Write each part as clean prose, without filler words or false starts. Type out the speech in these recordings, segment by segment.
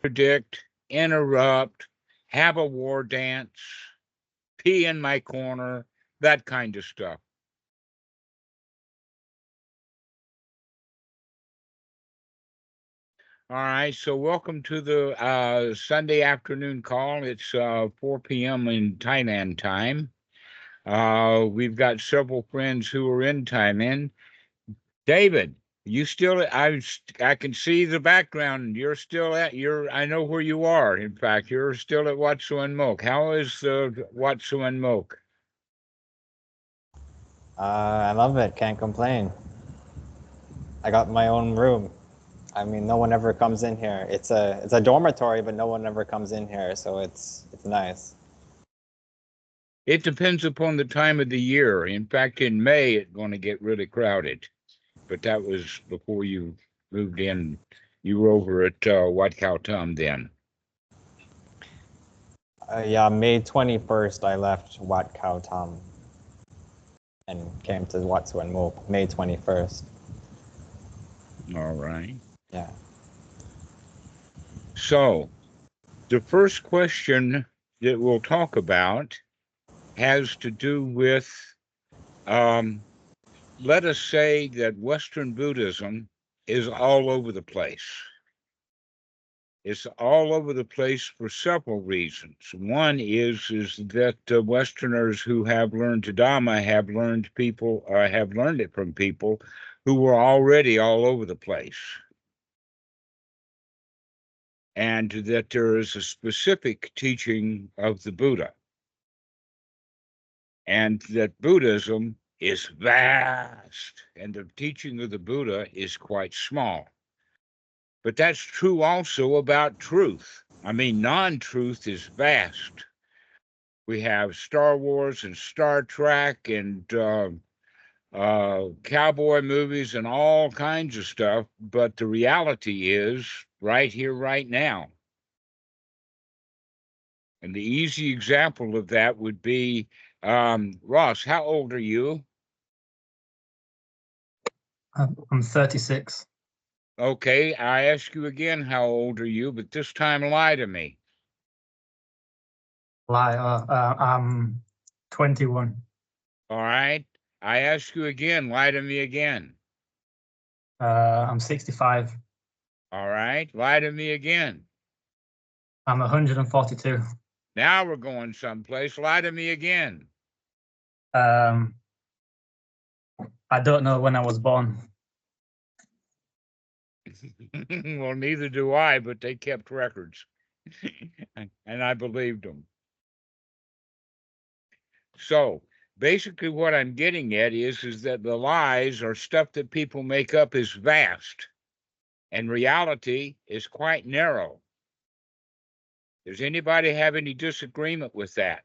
predict, interrupt, have a war dance, pee in my corner, that kind of stuff. All right, so welcome to the Sunday afternoon call. It's 4 p.m. in Thailand time. We've got several friends who are in Thailand. David, you still? I can see the background. You're still at your. I know where you are. In fact, you're still at Wat Suan Mok. How is Wat Suan Mok? I love it. Can't complain. I got my own room. I mean, no one ever comes in here. It's a dormitory, but no one ever comes in here, so it's nice. It depends upon the time of the year. In fact, in May, it's going to get really crowded. But that was before you moved in. You were over at Wat Khao Tum then. Yeah, May 21st, I left Wat Khao Tum and came to Wat Suan Mok, May 21st. All right. Yeah. So the first question that we'll talk about has to do with, let us say that Western Buddhism is all over the place. It's all over the place for several reasons. One is that Westerners who have learned Dhamma have learned it from people who were already all over the place, and that there is a specific teaching of the Buddha, and that Buddhism is vast, and the teaching of the Buddha is quite small. But that's true also about truth. I mean, non-truth is vast. We have Star Wars and Star Trek and cowboy movies and all kinds of stuff, but the reality is right here, right now. And the easy example of that would be, Ross, how old are you? I'm 36. Okay, I ask you again, how old are you? But this time, lie to me. I'm 21. All right. I ask you again, lie to me again. I'm 65. All right. Lie to me again. I'm 142. Now we're going someplace. Lie to me again. I don't know when I was born. Well, neither do I, but they kept records. And I believed them. So basically what I'm getting at is that the lies or stuff that people make up is vast, and reality is quite narrow. Does anybody have any disagreement with that?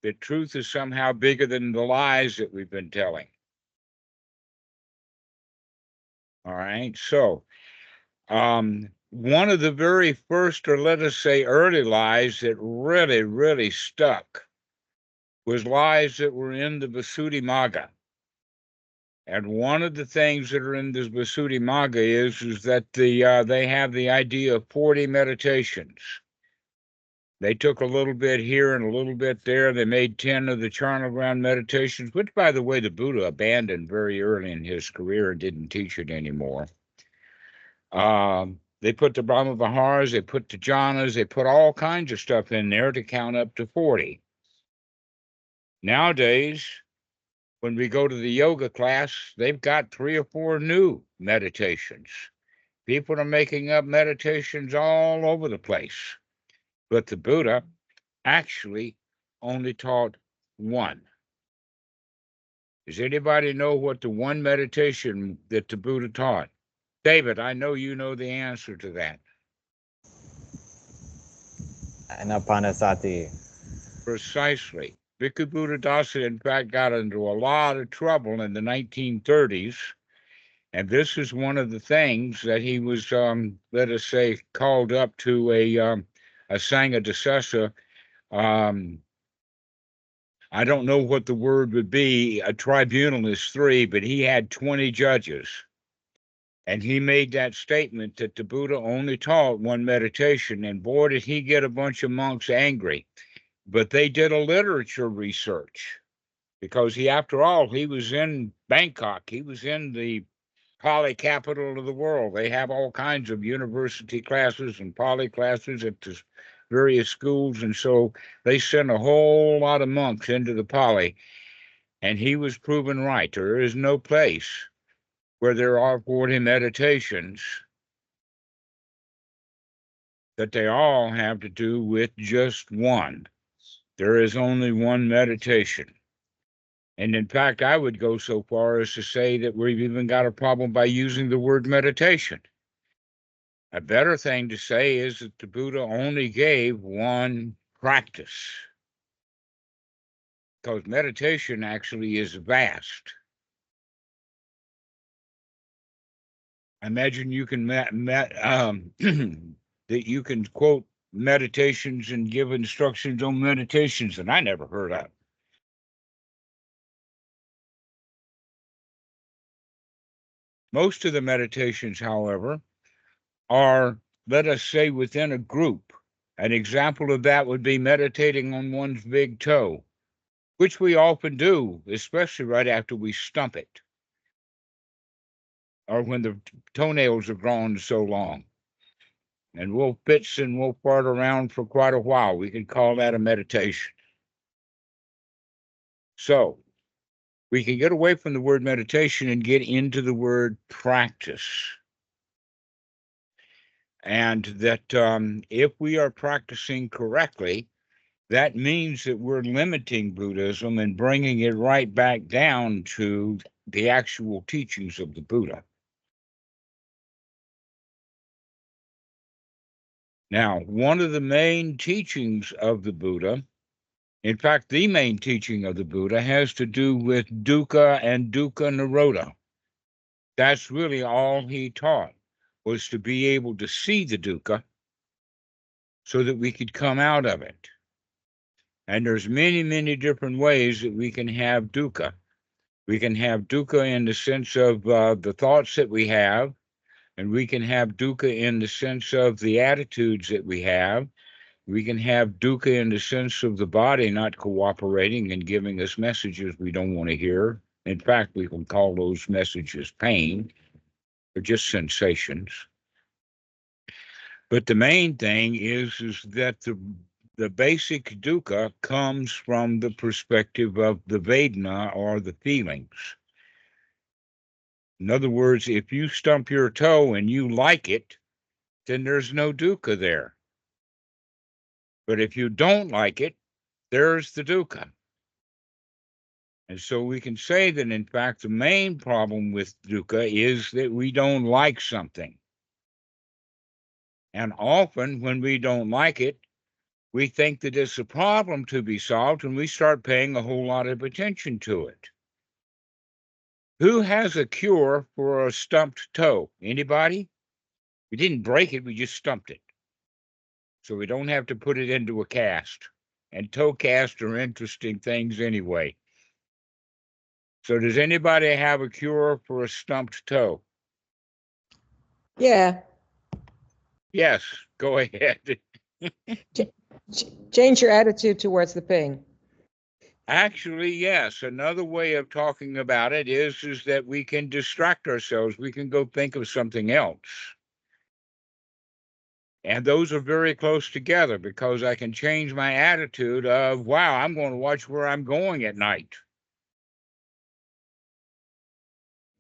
That truth is somehow bigger than the lies that we've been telling? All right. So one of the very first, or let us say early lies that really, really stuck was lies that were in the Visuddhimagga. And one of the things that are in this Visuddhimagga is that they have the idea of 40 meditations. They took a little bit here and a little bit there. They made 10 of the charnel ground meditations, which, by the way, the Buddha abandoned very early in his career and didn't teach it anymore. They put the Brahma Viharas, they put the jhanas, they put all kinds of stuff in there to count up to 40. Nowadays, when we go to the yoga class, they've got 3 or 4 new meditations. People are making up meditations all over the place. But the Buddha actually only taught one. Does anybody know what the one meditation that the Buddha taught? David, I know you know the answer to that. Anapanasati. Precisely. Bhikkhu Buddhadasa, in fact, got into a lot of trouble in the 1930s. And this is one of the things that he was, let us say, called up to a Sangha Dasasa. I don't know what the word would be. A tribunal is 3, but he had 20 judges. And he made that statement that the Buddha only taught one meditation. And boy, did he get a bunch of monks angry. But they did a literature research because after all, he was in Bangkok. He was in the Pali capital of the world. They have all kinds of university classes and Pali classes at the various schools. And so they sent a whole lot of monks into the Pali. And he was proven right. There is no place where there are 40 meditations that they all have to do with just one. There is only one meditation. And in fact, I would go so far as to say that we've even got a problem by using the word meditation. A better thing to say is that the Buddha only gave one practice, because meditation actually is vast. I imagine you can that you can quote meditations and give instructions on meditations that I never heard of. Most of the meditations, however, are, let us say, within a group. An example of that would be meditating on one's big toe, which we often do, especially right after we stump it, or when the toenails are grown so long. And we'll pitch and we'll fart around for quite a while. We can call that a meditation. So we can get away from the word meditation and get into the word practice. And that if we are practicing correctly, that means that we're limiting Buddhism and bringing it right back down to the actual teachings of the Buddha. Now, one of the main teachings of the Buddha, in fact, the main teaching of the Buddha, has to do with dukkha and dukkha nirodha. That's really all he taught, was to be able to see the dukkha so that we could come out of it. And there's many, many different ways that we can have dukkha. We can have dukkha in the sense of the thoughts that we have, and we can have dukkha in the sense of the attitudes that we have. We can have dukkha in the sense of the body not cooperating and giving us messages we don't want to hear. In fact, we can call those messages pain. They're just sensations. But the main thing is that the basic dukkha comes from the perspective of the Vedana, or the feelings. In other words, if you stump your toe and you like it, then there's no dukkha there. But if you don't like it, there's the dukkha. And so we can say that, in fact, the main problem with dukkha is that we don't like something. And often when we don't like it, we think that it's a problem to be solved, and we start paying a whole lot of attention to it. Who has a cure for a stumped toe? Anybody? We didn't break it, we just stumped it. So we don't have to put it into a cast. And toe casts are interesting things anyway. So does anybody have a cure for a stumped toe? Yeah. Yes, go ahead. Change your attitude towards the pain. Actually, yes. Another way of talking about it is that we can distract ourselves. We can go think of something else. And those are very close together, because I can change my attitude of, wow, I'm going to watch where I'm going at night.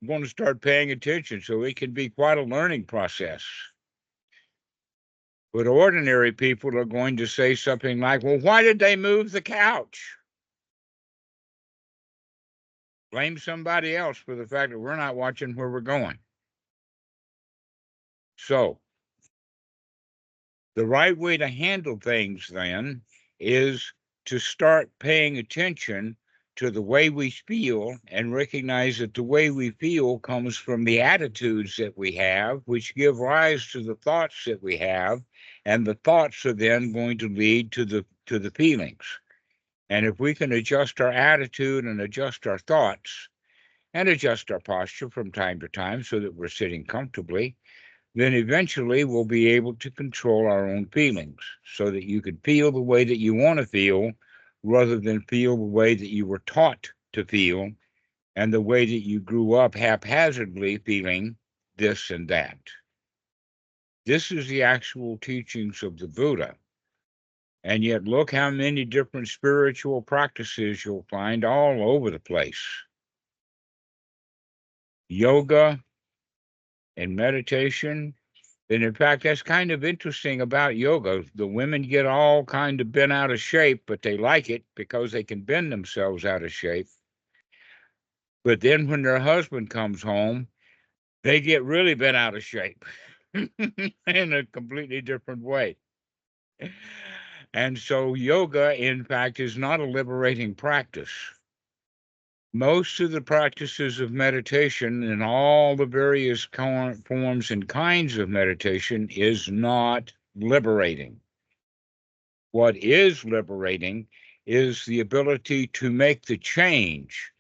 I'm going to start paying attention, so it can be quite a learning process. But ordinary people are going to say something like, well, why did they move the couch? Blame somebody else for the fact that we're not watching where we're going. So the right way to handle things then is to start paying attention to the way we feel, and recognize that the way we feel comes from the attitudes that we have, which give rise to the thoughts that we have, and the thoughts are then going to lead to the feelings. And if we can adjust our attitude and adjust our thoughts, and adjust our posture from time to time so that we're sitting comfortably, then eventually we'll be able to control our own feelings so that you can feel the way that you want to feel rather than feel the way that you were taught to feel and the way that you grew up haphazardly feeling this and that. This is the actual teachings of the Buddha. And yet look how many different spiritual practices you'll find all over the place. Yoga and meditation. And in fact, that's kind of interesting about yoga. The women get all kind of bent out of shape, but they like it because they can bend themselves out of shape. But then when their husband comes home, they get really bent out of shape in a completely different way. And so yoga, in fact, is not a liberating practice. Most of the practices of meditation and all the various forms and kinds of meditation is not liberating. What is liberating is the ability to make the change,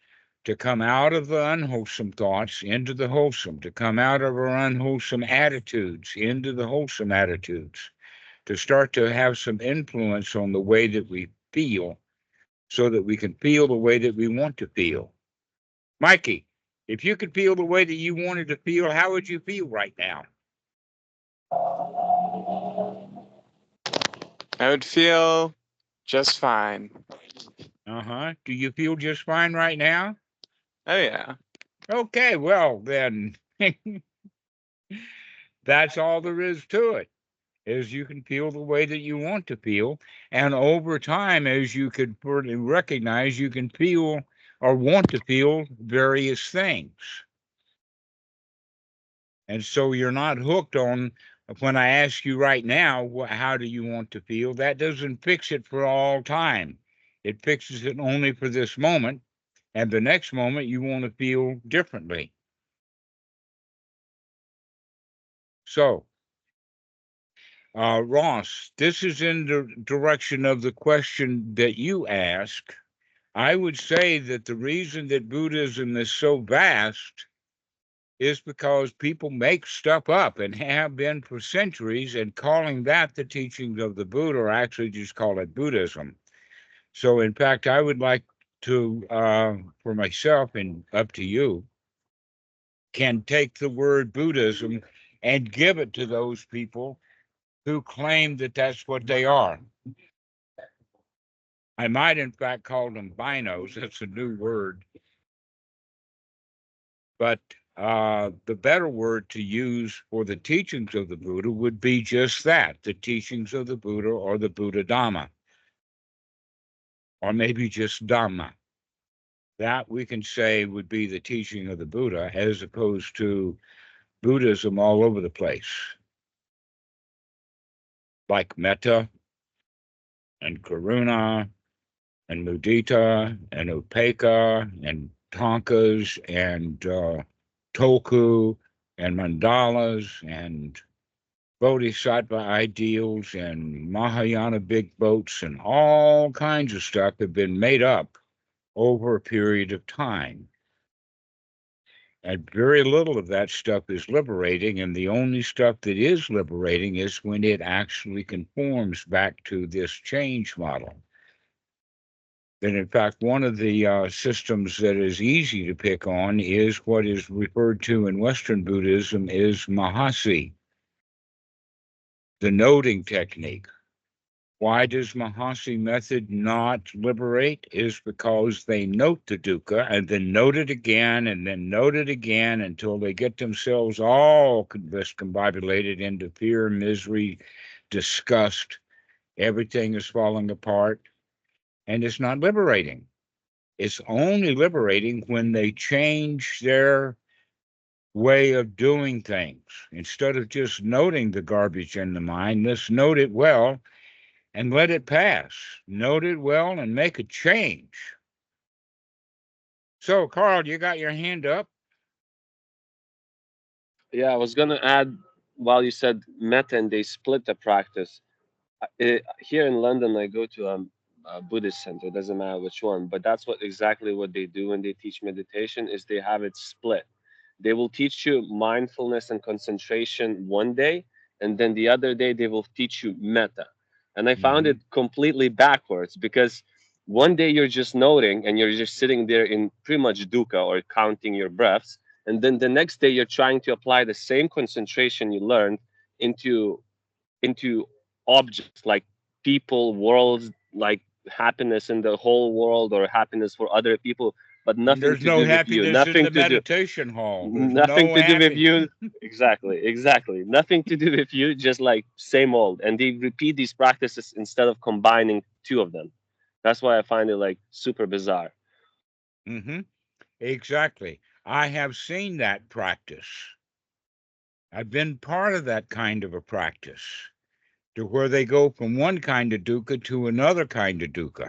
to come out of the unwholesome thoughts into the wholesome, to come out of our unwholesome attitudes into the wholesome attitudes, to start to have some influence on the way that we feel so that we can feel the way that we want to feel. Mikey, if you could feel the way that you wanted to feel, how would you feel right now? I would feel just fine. Uh-huh. Do you feel just fine right now? Oh, yeah. Okay, well, then that's all there is to it, is you can feel the way that you want to feel. And over time, as you could recognize, you can feel or want to feel various things. And so you're not hooked on when I ask you right now, how do you want to feel? That doesn't fix it for all time. It fixes it only for this moment. And the next moment, you want to feel differently. So, Ross, this is in the direction of the question that you ask. I would say that the reason that Buddhism is so vast is because people make stuff up and have been for centuries, and calling that the teachings of the Buddha, or actually just call it Buddhism. So, in fact, I would like to, for myself and up to you, can take the word Buddhism and give it to those people who claim that that's what they are. I might, in fact, call them binos. That's a new word. But the better word to use for the teachings of the Buddha would be just that, the teachings of the Buddha or the Buddhadasa, or maybe just Dhamma. That we can say would be the teaching of the Buddha, as opposed to Buddhism all over the place, like metta and karuna and mudita and upekkha and tankas and toku and mandalas and bodhisattva ideals and Mahayana big boats and all kinds of stuff have been made up over a period of time. And very little of that stuff is liberating, and the only stuff that is liberating is when it actually conforms back to this change model. And in fact, one of the systems that is easy to pick on is what is referred to in Western Buddhism as Mahasi, the noting technique. Why does Mahasi method not liberate? Is because they note the dukkha and then note it again and then note it again until they get themselves all discombobulated into fear, misery, disgust. Everything is falling apart, and it's not liberating. It's only liberating when they change their way of doing things. Instead of just noting the garbage in the mind, let's note it well and let it pass. Note it well and make a change. So, Carl, you got your hand up? Yeah, I was going to add, while you said metta and they split the practice. Here in London, I go to a Buddhist center, doesn't matter which one, but that's what exactly what they do when they teach meditation is they have it split. They will teach you mindfulness and concentration one day, and then the other day they will teach you metta. And I found it completely backwards because one day you're just noting and you're just sitting there in pretty much dukkha or counting your breaths, and then the next day you're trying to apply the same concentration you learned into objects like people, worlds, like happiness in the whole world or happiness for other people, but nothing There's to no do with you, happiness in nothing the to do, meditation hall. There's nothing no to do with happiness. you. Exactly, nothing to do with you, just like same old. And they repeat these practices instead of combining two of them. That's why I find it like super bizarre. Exactly. I have seen that practice. I've been part of that kind of a practice, to where they go from one kind of dukkha to another kind of dukkha.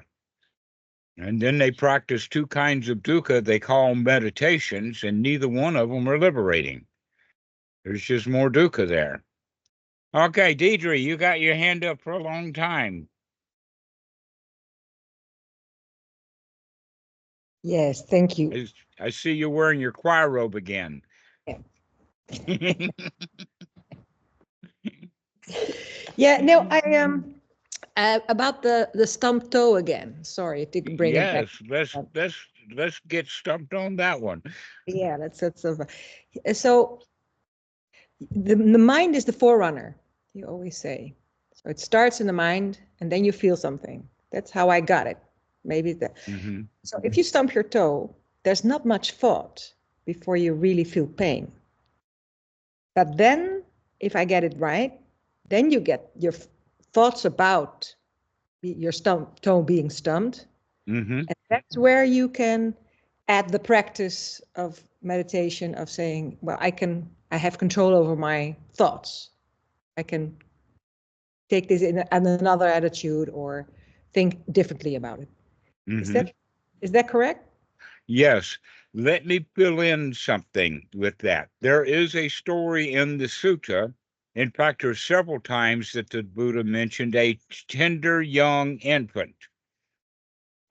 And then they practice two kinds of dukkha they call meditations, and neither one of them are liberating. There's just more dukkha there. Okay, Deidre, you got your hand up for a long time. Yes, thank you. I see you're wearing your choir robe again. Yeah. Yeah, no, about the stump toe again. Sorry to bring it back. Yes, let's get stumped on that one. Yeah, that's so the mind is the forerunner, you always say. So it starts in the mind and then you feel something. That's how I got it. Maybe that. So if you stump your toe, there's not much thought before you really feel pain. But then, if I get it right, then you get your thoughts about your toe being stumped. And that's where you can add the practice of meditation of saying, well, I have control over my thoughts. I can take this in another attitude or think differently about it. Is that correct? Yes. Let me fill in something with that. There is a story in the sutta. In fact, there's several times that the Buddha mentioned a tender young infant.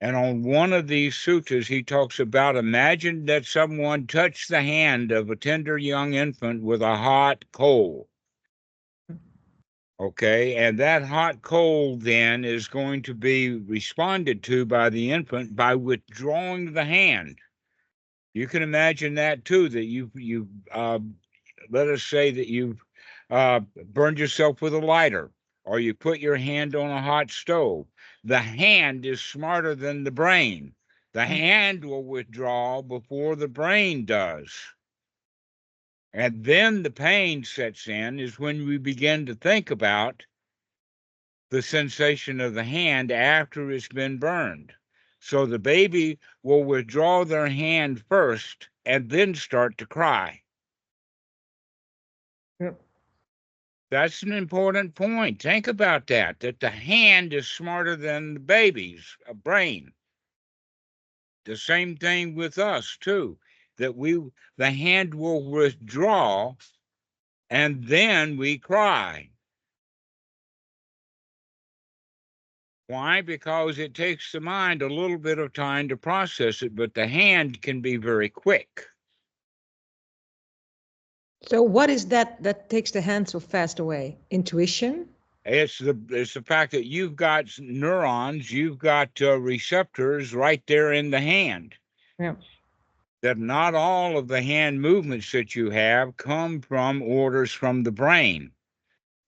And on one of these suttas, he talks about, imagine that someone touched the hand of a tender young infant with a hot coal. Okay, and that hot coal then is going to be responded to by the infant by withdrawing the hand. You can imagine that too, that you let us say that you've burned yourself with a lighter, or you put your hand on a hot stove. The hand is smarter than the brain. The hand will withdraw before the brain does. And then the pain sets in is when we begin to think about the sensation of the hand after it's been burned. So the baby will withdraw their hand first and then start to cry. Yep. That's an important point. Think about that the hand is smarter than the baby's brain. The same thing with us too, that the hand will withdraw and then we cry. Why? Because it takes the mind a little bit of time to process it, but the hand can be very quick. So what is that takes the hand so fast away? Intuition? It's the fact that you've got neurons, you've got receptors right there in the hand. Yeah. That not all of the hand movements that you have come from orders from the brain.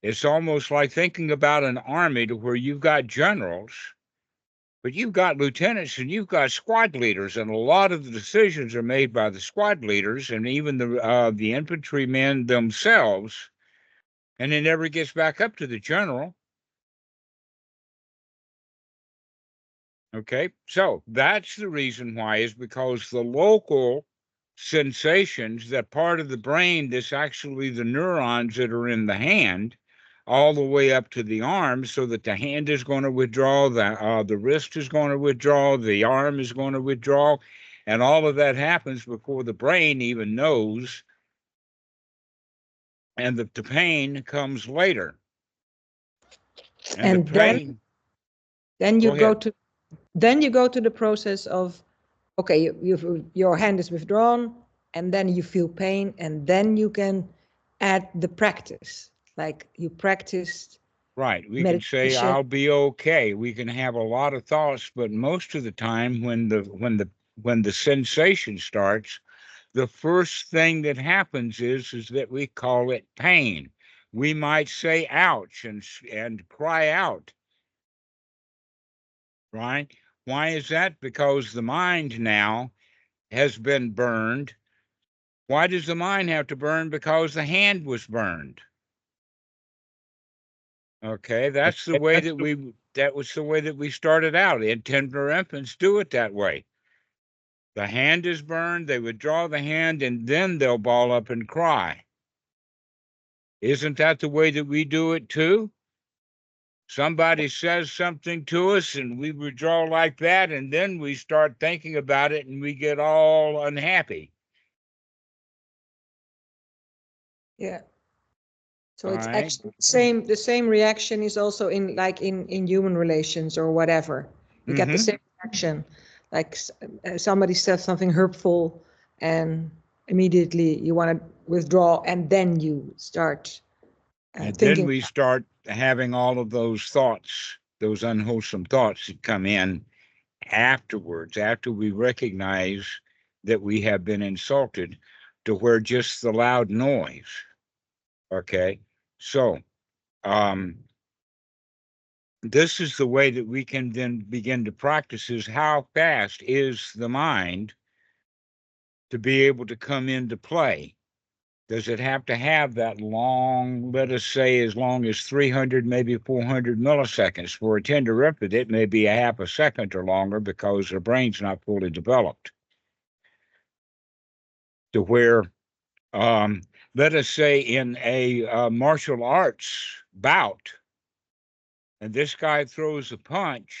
It's almost like thinking about an army to where you've got generals, but you've got lieutenants and you've got squad leaders, and a lot of the decisions are made by the squad leaders and even the infantrymen themselves, and it never gets back up to the general. Okay, so that's the reason why, is because the local sensations, that part of the brain that's actually the neurons that are in the hand, all the way up to the arm, so that the hand is going to withdraw, the wrist is going to withdraw, the arm is going to withdraw, and all of that happens before the brain even knows, and the pain comes later. And the pain. Then you go to Then you go to the process of, okay, your hand is withdrawn, and then you feel pain, and then you can add the practice. Like you practiced Right. We can say, meditation. I'll be okay. We can have a lot of thoughts, but most of the time when the sensation starts, the first thing that happens is that we call it pain. We might say ouch and cry out. Right? Why is that? Because the mind now has been burned. Why does the mind have to burn? Because the hand was burned. Okay, that's the way that was the way that we started out. Intender infants do it that way. The hand is burned, they withdraw the hand, and then they'll ball up and cry. Isn't that the way that we do it too? Somebody says something to us and we withdraw like that, and then we start thinking about it and we get all unhappy. Yeah. So All it's right. actually the same reaction is also in like in human relations or whatever. You get the same reaction, like somebody says something hurtful and immediately you want to withdraw, and then you start And thinking. then we start having all of those thoughts, those unwholesome thoughts that come in afterwards, after we recognize that we have been insulted, to where just the loud noise. Okay. So, this is the way that we can then begin to practice is how fast is the mind to be able to come into play? Does it have to have that long, let us say, as long as 300, maybe 400 milliseconds? For a tender infant, it may be a half a second or longer because their brain's not fully developed. To where, let us say, in a martial arts bout, and this guy throws a punch,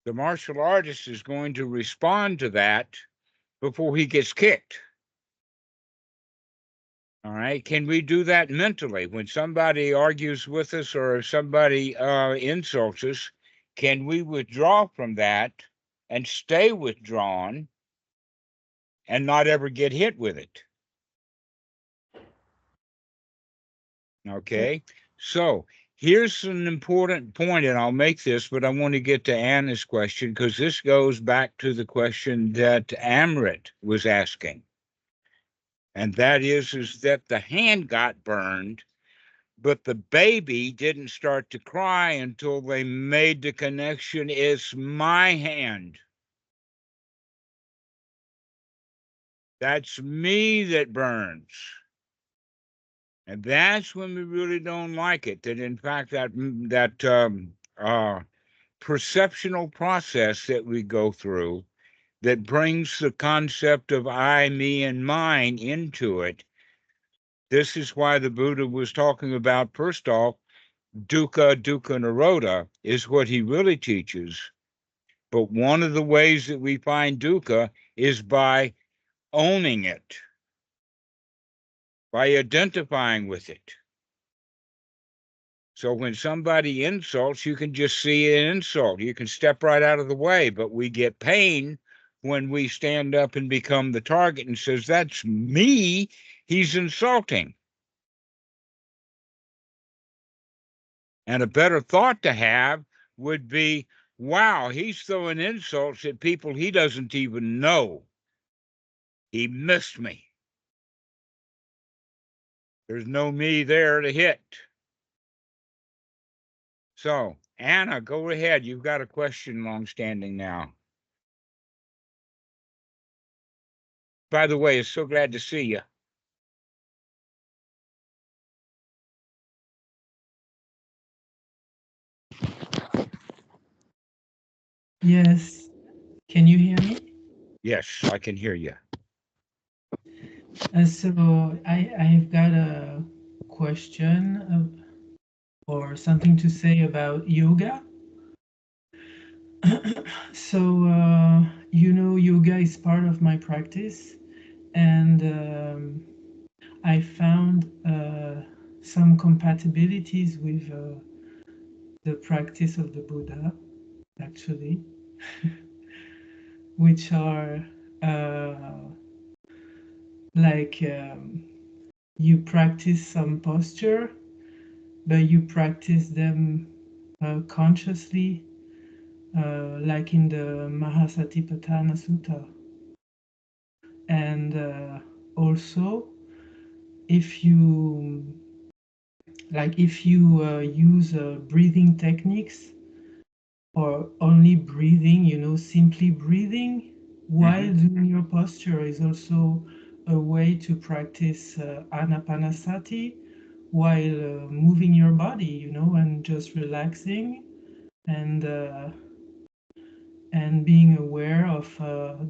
the martial artist is going to respond to that before he gets kicked. All right. Can we do that mentally? When somebody argues with us or if somebody insults us, can we withdraw from that and stay withdrawn and not ever get hit with it? Okay. So here's an important point, and I'll make this, but I want to get to Anna's question because this goes back to the question that Amrit was asking. And that is that the hand got burned, but the baby didn't start to cry until they made the connection. It's my hand. That's me that burns. And that's when we really don't like it. That in fact, that perceptional process that we go through that brings the concept of I, me, and mine into it. This is why the Buddha was talking about, first off, dukkha, dukkha nirodha is what he really teaches. But one of the ways that we find dukkha is by owning it, by identifying with it. So when somebody insults, you can just see an insult. You can step right out of the way, but we get pain when we stand up and become the target and says, that's me, he's insulting. And a better thought to have would be, wow, he's throwing insults at people he doesn't even know. He missed me. There's no me there to hit. So, Anna, go ahead. You've got a question long-standing now. By the way, it's so glad to see you. Yes. Can you hear me? Yes, I can hear you. So I've got a question or something to say about yoga. So, yoga is part of my practice, and I found some compatibilities with the practice of the Buddha, actually. which are like you practice some posture, but you practice them consciously, like in the Mahasatipatthana Sutta. And also, if you use breathing techniques or only breathing, simply breathing while doing your posture is also a way to practice anapanasati while moving your body, and just relaxing and being aware of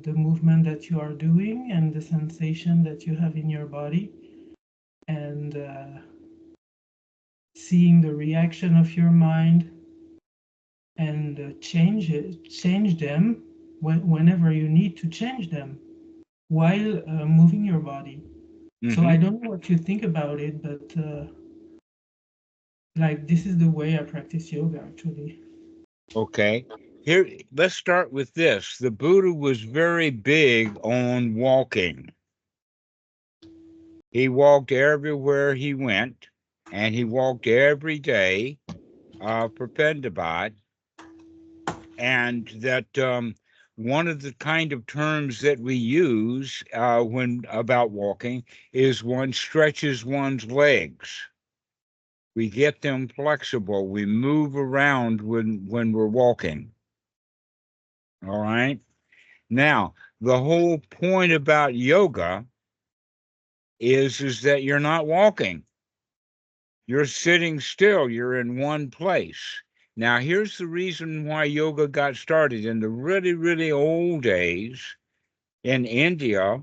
the movement that you are doing and the sensation that you have in your body, and seeing the reaction of your mind, and change them whenever you need to change them while moving your body. So I don't know what you think about it, but like this is the way I practice yoga actually. Okay. Here, let's start with this. The Buddha was very big on walking. He walked everywhere he went, and he walked every day, perpendibat. And that one of the kind of terms that we use when about walking is one stretches one's legs. We get them flexible. We move around when we're walking. All right. Now, the whole point about yoga is that you're not walking. You're sitting still. You're in one place. Now, here's the reason why yoga got started. In the really, really old days in India,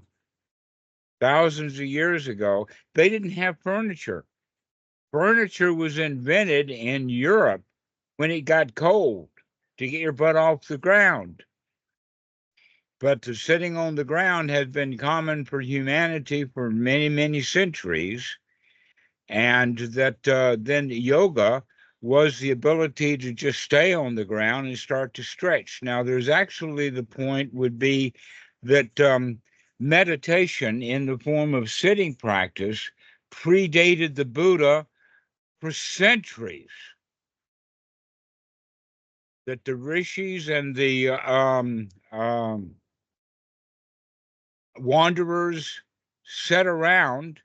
thousands of years ago, they didn't have furniture. Furniture was invented in Europe when it got cold to get your butt off the ground. But the sitting on the ground has been common for humanity for many, many centuries. And that then yoga was the ability to just stay on the ground and start to stretch. Now, there's actually the point would be that meditation in the form of sitting practice predated the Buddha for centuries. That the rishis and the wanderers sat around,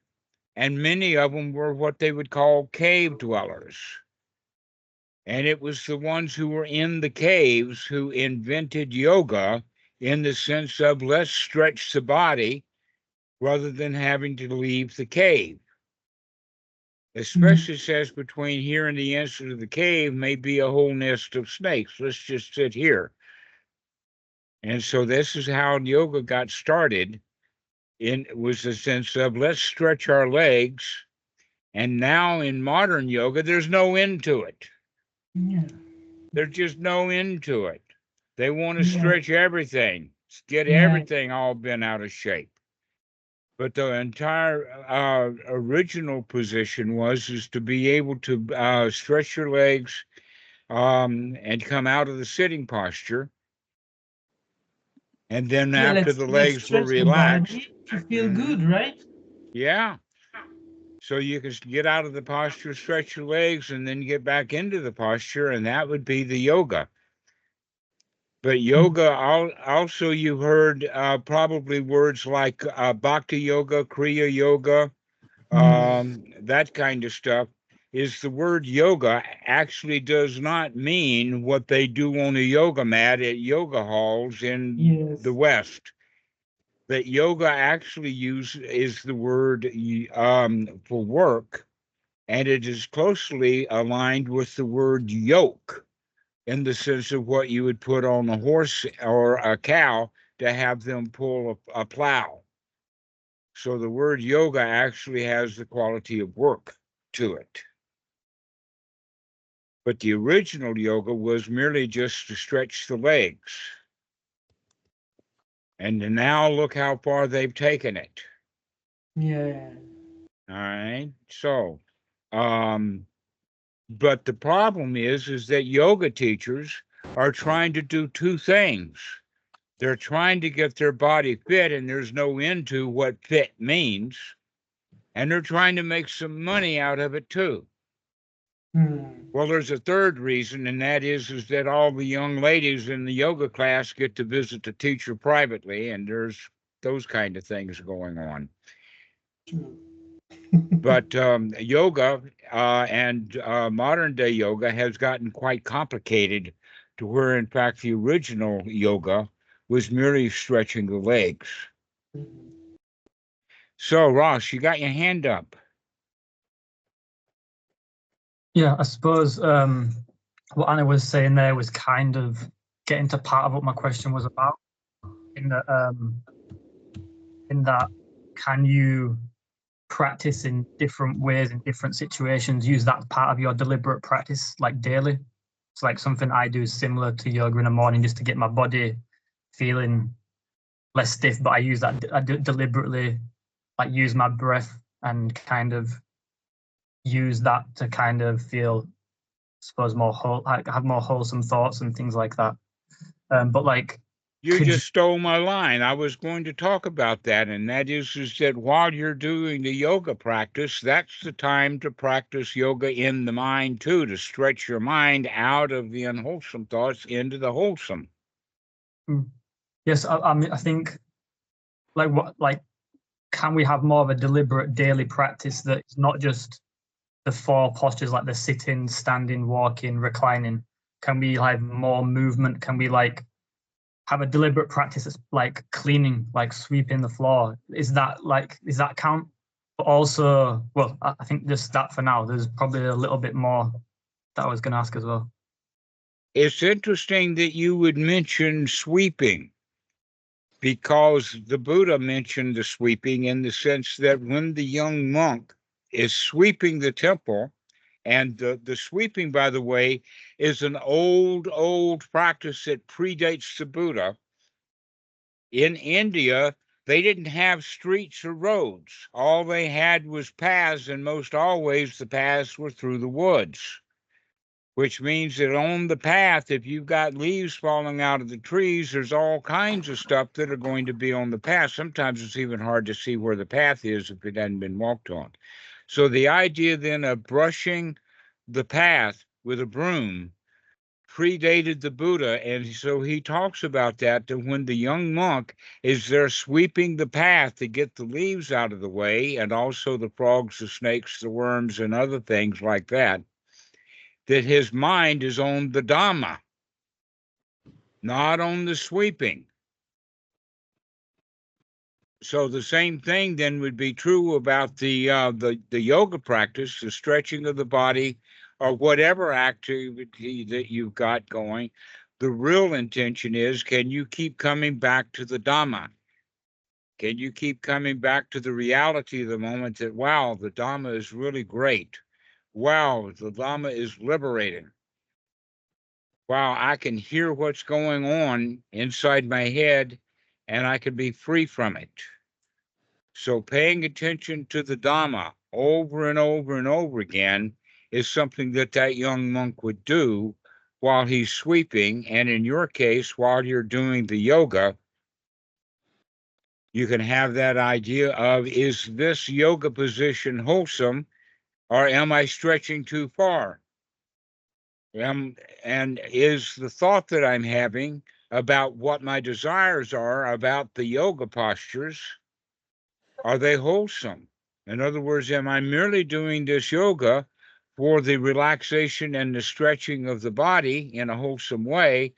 and many of them were what they would call cave dwellers. And it was the ones who were in the caves who invented yoga in the sense of let's stretch the body rather than having to leave the cave. Especially says between here and the entrance of the cave may be a whole nest of snakes. Let's just sit here. And so this is how yoga got started. Was the sense of let's stretch our legs. And now in modern yoga, there's no end to it. Yeah. There's just no end to it. They want to Yeah. stretch everything, get everything all bent out of shape. But the entire original position is to be able to stretch your legs and come out of the sitting posture. And then after the legs were relaxed, to feel good, right? Yeah. So you can get out of the posture, stretch your legs, and then get back into the posture, and that would be the yoga. But yoga, also you've heard probably words like bhakti yoga, kriya yoga, that kind of stuff. Is the word yoga actually does not mean what they do on a yoga mat at yoga halls in the West. That yoga actually is the word for work, and it is closely aligned with the word yoke in the sense of what you would put on a horse or a cow to have them pull a plow. So the word yoga actually has the quality of work to it. But the original yoga was merely just to stretch the legs. And now look how far they've taken it. Yeah. All right. So, but the problem is that yoga teachers are trying to do two things. They're trying to get their body fit, and there's no end to what fit means. And they're trying to make some money out of it too. Well, there's a third reason, and that is that all the young ladies in the yoga class get to visit the teacher privately, and there's those kind of things going on. But yoga and modern day yoga has gotten quite complicated to where, in fact, the original yoga was merely stretching the legs. So, Ross, you got your hand up. Yeah, I suppose what Anna was saying there was kind of getting to part of what my question was about. In that, can you practice in different ways in different situations? Use that part of your deliberate practice, like daily. It's like something I do similar to yoga in the morning, just to get my body feeling less stiff. But I use that I do deliberately, like use my breath and kind of use that to kind of feel, I suppose, more whole, like have more wholesome thoughts and things like that. But like, you just stole my line. I was going to talk about that, and that is that while you're doing the yoga practice, that's the time to practice yoga in the mind too, to stretch your mind out of the unwholesome thoughts into the wholesome. Yes, I mean, I think like can we have more of a deliberate daily practice that's not just the four postures, like the sitting, standing, walking, reclining? Can we have more movement? Can we like have a deliberate practice that's like cleaning, like sweeping the floor? Does that count? But also, well, I think just that for now. There's probably a little bit more that I was going to ask as well. It's interesting that you would mention sweeping, because the Buddha mentioned the sweeping in the sense that when the young monk is sweeping the temple, and the sweeping, by the way, is an old practice that predates the Buddha. In India, they didn't have streets or roads. All they had was paths, and most always the paths were through the woods, which means that on the path, if you've got leaves falling out of the trees, there's all kinds of stuff that are going to be on the path. Sometimes it's even hard to see where the path is if it hadn't been walked on. So the idea then of brushing the path with a broom predated the Buddha, and so he talks about that when the young monk is there sweeping the path to get the leaves out of the way, and also the frogs, the snakes, the worms, and other things like that, that his mind is on the Dhamma, not on the sweeping. So the same thing then would be true about the yoga practice, the stretching of the body, or whatever activity that you've got going. The real intention is, can you keep coming back to the Dhamma? Can you keep coming back to the reality of the moment that, wow, the Dhamma is really great. Wow, the Dhamma is liberating. Wow, I can hear what's going on inside my head, and I can be free from it. So paying attention to the Dhamma over and over and over again is something that young monk would do while he's sweeping. And in your case, while you're doing the yoga, you can have that idea of, is this yoga position wholesome, or am I stretching too far? And is the thought that I'm having about what my desires are about the yoga postures, are they wholesome? In other words, am I merely doing this yoga for the relaxation and the stretching of the body in a wholesome way,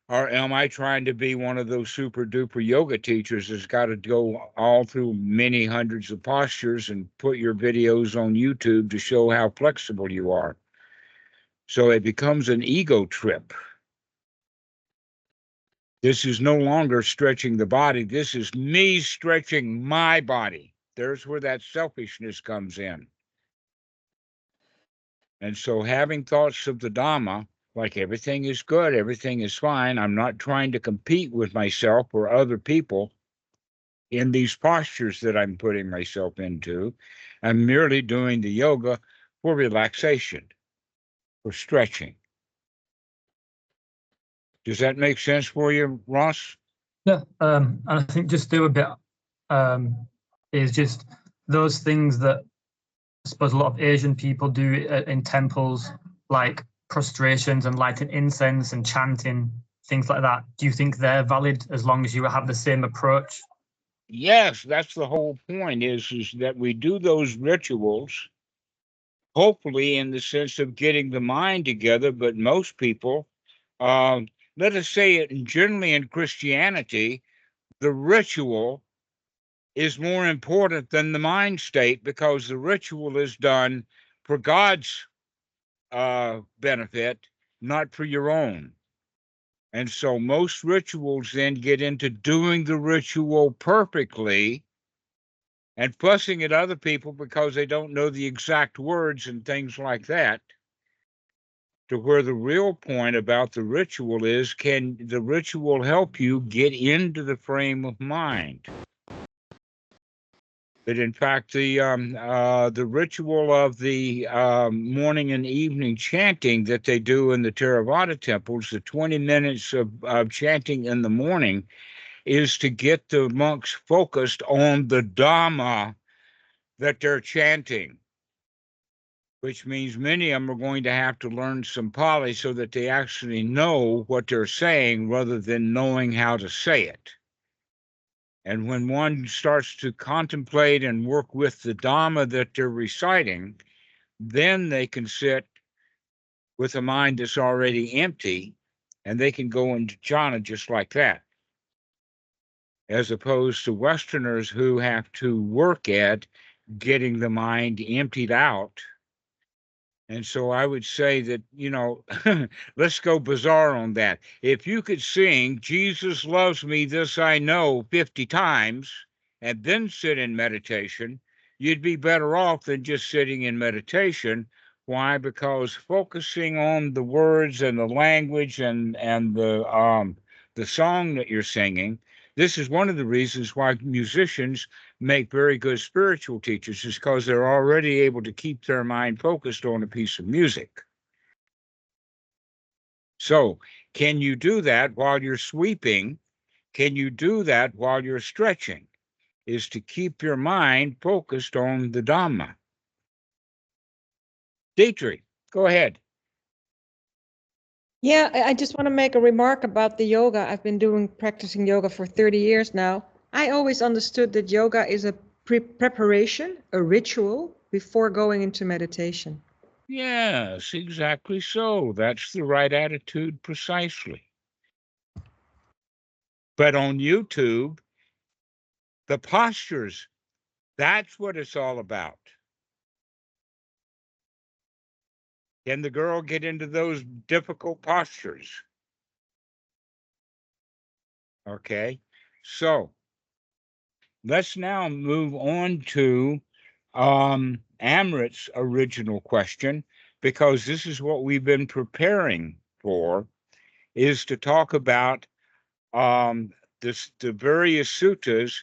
or am I trying to be one of those super duper yoga teachers that's got to go all through many hundreds of postures and put your videos on YouTube to show how flexible you are? So it becomes an ego trip. This is no longer stretching the body. This is me stretching my body. There's where that selfishness comes in. And so having thoughts of the Dhamma, like everything is good, everything is fine, I'm not trying to compete with myself or other people in these postures that I'm putting myself into. I'm merely doing the yoga for relaxation, for stretching. Does that make sense for you, Ross? Yeah, and I think just do a bit is just those things that I suppose a lot of Asian people do in temples, like prostrations and lighting incense and chanting, things like that. Do you think they're valid as long as you have the same approach? Yes, that's the whole point is that we do those rituals, hopefully in the sense of getting the mind together, but most people, uh, let us say it generally in Christianity, the ritual is more important than the mind state because the ritual is done for God's benefit, not for your own. And so most rituals then get into doing the ritual perfectly and fussing at other people because they don't know the exact words and things like that. To where the real point about the ritual is, can the ritual help you get into the frame of mind? But in fact, the ritual of the morning and evening chanting that they do in the Theravada temples, the 20 minutes of chanting in the morning, is to get the monks focused on the Dhamma that they're chanting, which means many of them are going to have to learn some Pali so that they actually know what they're saying rather than knowing how to say it. And when one starts to contemplate and work with the Dhamma that they're reciting, then they can sit with a mind that's already empty and they can go into jhana just like that. As opposed to Westerners who have to work at getting the mind emptied out. And so I would say that, let's go bizarre on that. If you could sing Jesus Loves Me, This I Know 50 times and then sit in meditation, you'd be better off than just sitting in meditation. Why? Because focusing on the words and the language and the song that you're singing, this is one of the reasons why musicians make very good spiritual teachers, is because they're already able to keep their mind focused on a piece of music. So, can you do that while you're sweeping? Can you do that while you're stretching? Is to keep your mind focused on the Dhamma. Dietrich, go ahead. Yeah, I just want to make a remark about the yoga. I've been practicing yoga for 30 years now. I always understood that yoga is a preparation, a ritual before going into meditation. Yes, exactly so. That's the right attitude precisely. But on YouTube, the postures, that's what it's all about. Can the girl get into those difficult postures? Okay, so let's now move on to Amrit's original question, because this is what we've been preparing for, is to talk about the various suttas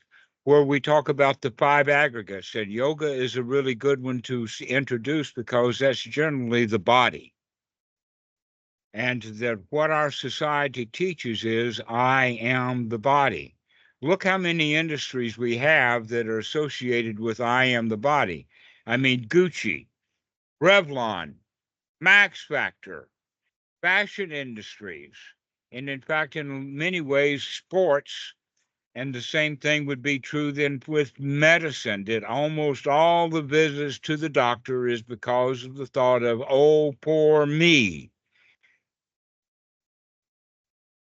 where we talk about the 5 aggregates. And yoga is a really good one to introduce because that's generally the body. And that what our society teaches is, I am the body. Look how many industries we have that are associated with I am the body. I mean, Gucci, Revlon, Max Factor, fashion industries, and in fact, in many ways, sports. And the same thing would be true then with medicine, that almost all the visits to the doctor is because of the thought of, oh, poor me.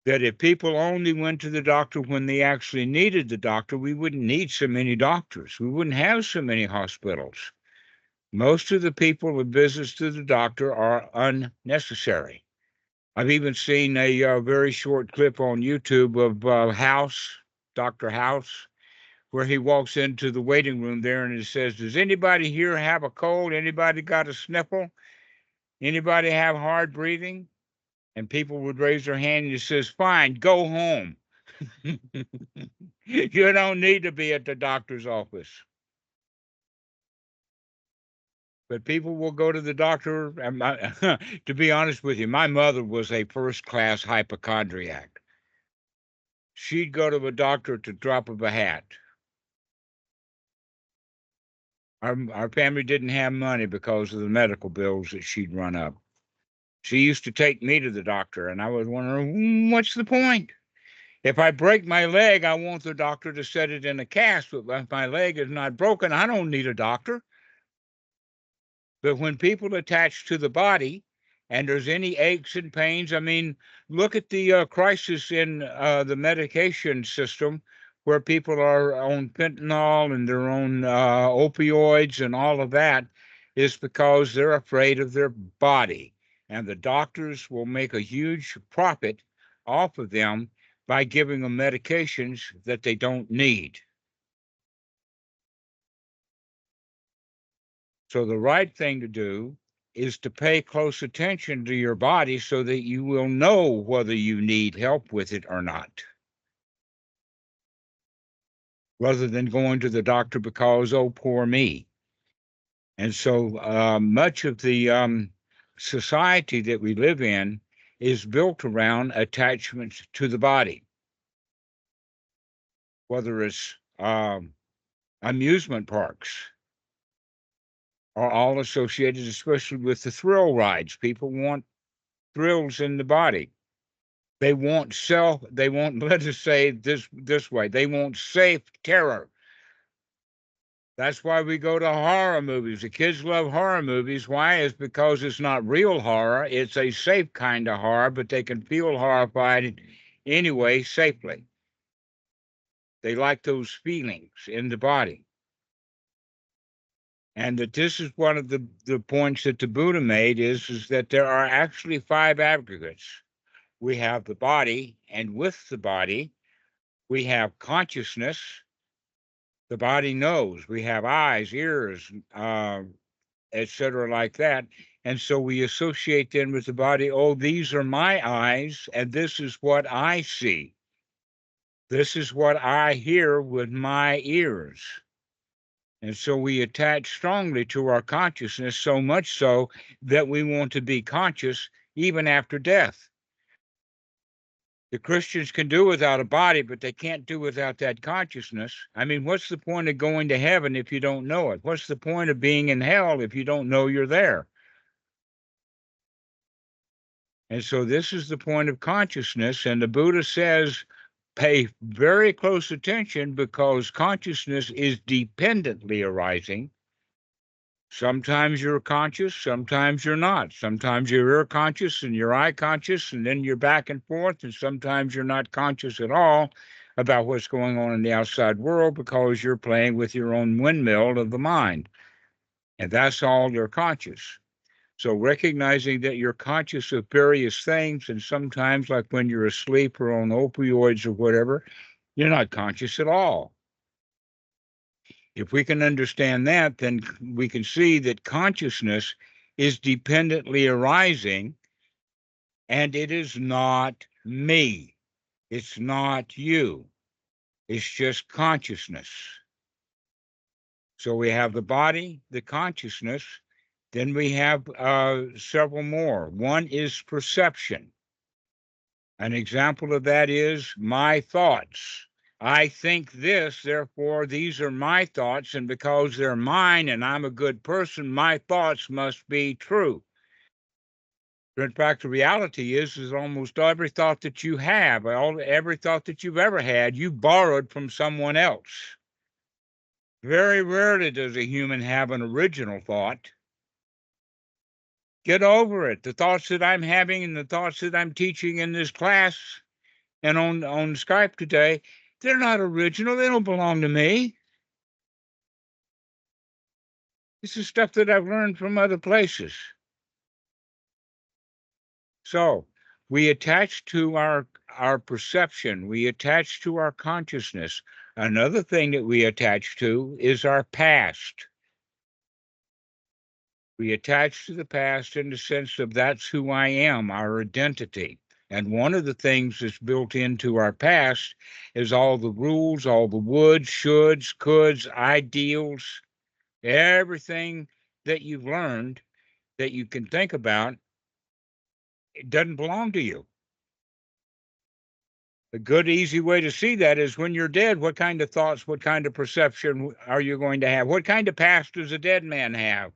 That if people only went to the doctor when they actually needed the doctor, we wouldn't need so many doctors. We wouldn't have so many hospitals. Most of the people with visits to the doctor are unnecessary. I've even seen a very short clip on YouTube of Dr. House, where he walks into the waiting room there and he says, does anybody here have a cold? Anybody got a sniffle? Anybody have hard breathing? And people would raise their hand and he says, fine, go home. You don't need to be at the doctor's office. But people will go to the doctor. And to be honest with you, my mother was a first-class hypochondriac. She'd go to a doctor at the drop of a hat. Our family didn't have money because of the medical bills that she'd run up. She used to take me to the doctor, and I was wondering, what's the point? If I break my leg, I want the doctor to set it in a cast. But if my leg is not broken, I don't need a doctor. But when people attach to the body and there's any aches and pains, I mean, look at the crisis in the medication system where people are on fentanyl and their own opioids and all of that is because they're afraid of their body. And the doctors will make a huge profit off of them by giving them medications that they don't need. So the right thing to do is to pay close attention to your body so that you will know whether you need help with it or not, rather than going to the doctor because, oh, poor me. And so much of the society that we live in is built around attachments to the body, whether it's amusement parks are all associated, especially with the thrill rides. People want thrills in the body. They want let us say this way, they want safe terror. That's why we go to horror movies. The kids love horror movies. Why? Is because it's not real horror. It's a safe kind of horror, but they can feel horrified anyway, safely. They like those feelings in the body. And that this is one of the points that the Buddha made is that there are actually 5 aggregates. We have the body, and with the body, we have consciousness. The body knows. We have eyes, ears, etc., like that. And so we associate then with the body, oh, these are my eyes, and this is what I see. This is what I hear with my ears. And so we attach strongly to our consciousness, so much so that we want to be conscious even after death. The Christians can do without a body, but they can't do without that consciousness. I mean, what's the point of going to heaven if you don't know it? What's the point of being in hell if you don't know you're there? And so this is the point of consciousness. And the Buddha says, pay very close attention because consciousness is dependently arising. Sometimes you're conscious, sometimes you're not. Sometimes you're ear conscious and you're eye conscious, and then you're back and forth. And sometimes you're not conscious at all about what's going on in the outside world because you're playing with your own windmill of the mind. And that's all you're conscious. So recognizing that you're conscious of various things, and sometimes, like when you're asleep or on opioids or whatever, you're not conscious at all. If we can understand that, then we can see that consciousness is dependently arising, and it is not me. It's not you. It's just consciousness. So we have the body, the consciousness, then we have several more. One is perception. An example of that is my thoughts. I think this, therefore these are my thoughts, and because they're mine and I'm a good person, my thoughts must be true. In fact, the reality is almost every thought that you have, every thought that you've ever had, you borrowed from someone else. Very rarely does a human have an original thought. Get over it. The thoughts that I'm having and the thoughts that I'm teaching in this class and on Skype today, they're not original. They don't belong to me. This is stuff that I've learned from other places. So we attach to our perception. We attach to our consciousness. Another thing that we attach to is our past. We attach to the past in the sense of that's who I am, our identity. And one of the things that's built into our past is all the rules, all the woulds, shoulds, coulds, ideals, everything that you've learned that you can think about, it doesn't belong to you. A good, easy way to see that is when you're dead, what kind of thoughts, what kind of perception are you going to have? What kind of past does a dead man have?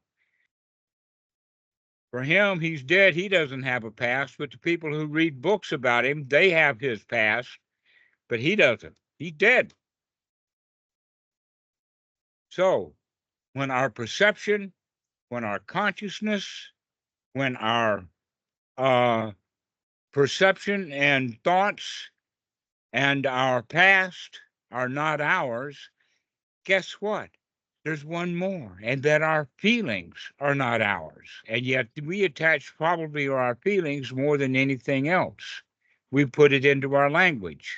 For him, he's dead. He doesn't have a past, but the people who read books about him, they have his past, but he doesn't. He's dead. So when our perception, when our consciousness, when our perception and thoughts and our past are not ours, guess what? There's one more, and that our feelings are not ours. And yet we attach probably to our feelings more than anything else. We put it into our language.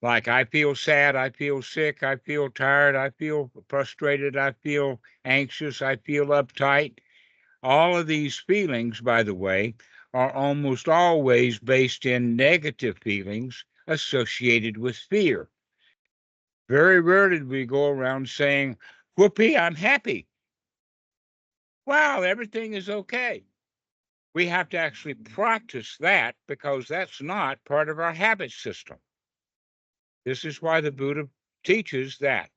Like, I feel sad, I feel sick, I feel tired, I feel frustrated, I feel anxious, I feel uptight. All of these feelings, by the way, are almost always based in negative feelings associated with fear. Very rarely do we go around saying, whoopee, I'm happy. Wow, everything is okay. We have to actually practice that because that's not part of our habit system. This is why the Buddha teaches that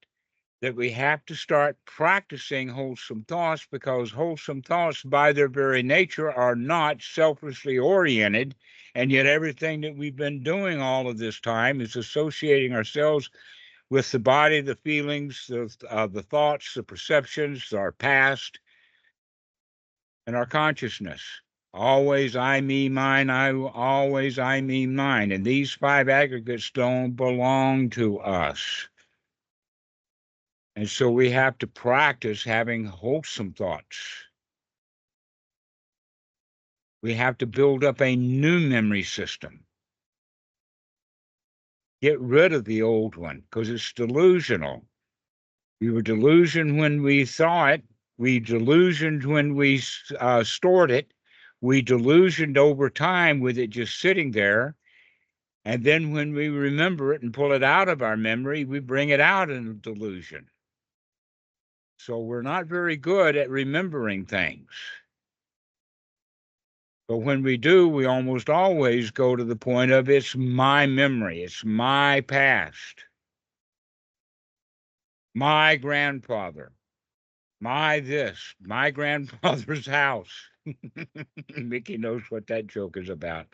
we have to start practicing wholesome thoughts, because wholesome thoughts by their very nature are not selfishly oriented. And yet everything that we've been doing all of this time is associating ourselves with the body, the feelings, the thoughts, the perceptions, our past, and our consciousness. Always I, me, mine, always I, me, mine. And these five aggregates don't belong to us. And so we have to practice having wholesome thoughts. We have to build up a new memory system. Get rid of the old one because it's delusional. We were delusioned when we saw it. We delusioned when we stored it. We delusioned over time with it just sitting there. And then when we remember it and pull it out of our memory, we bring it out in a delusion. So we're not very good at remembering things. But when we do, we almost always go to the point of it's my memory, it's my past, my grandfather, my this, my grandfather's house. Mickey knows what that joke is about.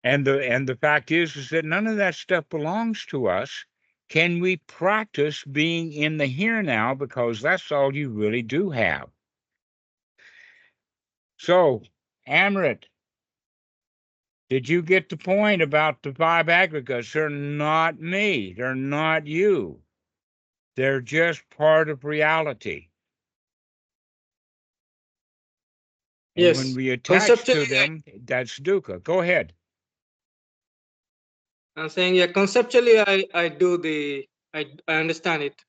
And the fact is that none of that stuff belongs to us. Can we practice being in the here now? Because that's all you really do have. So, Amrit, did you get the point about the five aggregates? They're not me. They're not you. They're just part of reality. And Yes. when we attach to Conceptually, them, that's dukkha. Go ahead. I'm saying, yeah, conceptually, I understand it.